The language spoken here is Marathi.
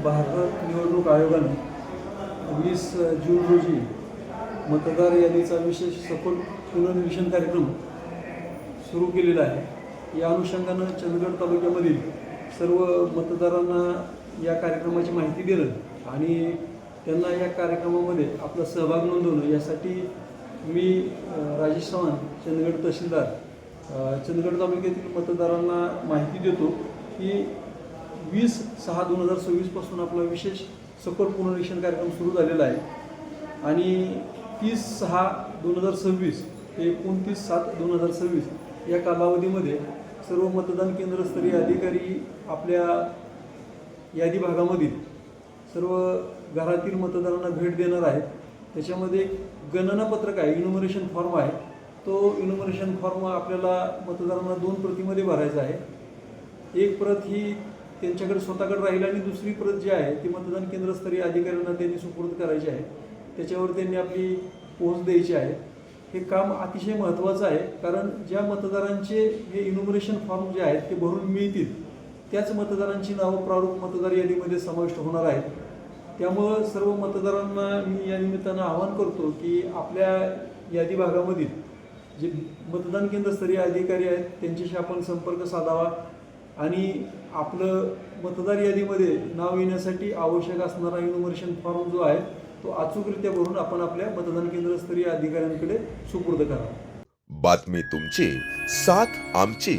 भारत निवडणूक आयोगानं 20 जून रोजी मतदार यादीचा विशेष सखोल पुनर्निरीक्षण कार्यक्रम सुरू केलेला आहे। या अनुषंगानं चंदगड तालुक्यामधील सर्व मतदारांना या कार्यक्रमाची माहिती देणं आणि त्यांना या कार्यक्रमामध्ये आपला सहभाग नोंदवणं यासाठी मी राजेश चव्हाण चंदगड तहसीलदार चंदगड तालुक्यातील मतदारांना माहिती देतो की 20/6/2026 पासून आपला विशेष सखोल पुनर्निरीक्षण कार्यक्रम सुरू झालेला आहे आणि 30/6/2026 ते 29/7/2026 या कालावधीमध्ये सर्व मतदान केंद्रस्तरीय अधिकारी आपल्या यादी भागामधील सर्व घरातील मतदारांना भेट देणार आहेत। त्याच्यामध्ये गणना पत्रक आहे, इन्युमरेशन फॉर्म आहे। तो इन्युमरेशन फॉर्म आपल्याला मतदारांना 2 प्रतीमध्ये भरायचा आहे। एक प्रत ही त्यांच्याकडे स्वतःकडे राहील आणि दुसरी प्रत जी आहे ती मतदान केंद्रस्तरीय अधिकाऱ्यांना त्यांनी सुपूर्द करायची आहे। त्याच्यावर त्यांनी आपली पोच द्यायची आहे। हे काम अतिशय महत्त्वाचं आहे, कारण ज्या मतदारांचे हे इन्युमरेशन फॉर्म जे आहेत ते भरून मिळतील त्याच मतदारांची नावं प्रारूप मतदार यादीमध्ये समाविष्ट होणार आहेत। त्यामुळं सर्व मतदारांना मी या निमित्तानं आवाहन करतो की आपल्या यादी भागामधील जे मतदान केंद्रस्तरीय अधिकारी आहेत त्यांच्याशी आपण संपर्क साधावा आणि आपलं मतदार यादीमध्ये नाव येण्यासाठी आवश्यक असणारा इन्युमरेशन फॉर्म जो आहे तो अचूकरित्या भरून आपण आपल्या मतदान केंद्रस्तरीय अधिकाऱ्यांकडे सुपूर्द करावा। बातमी तुमची, साथ आमची।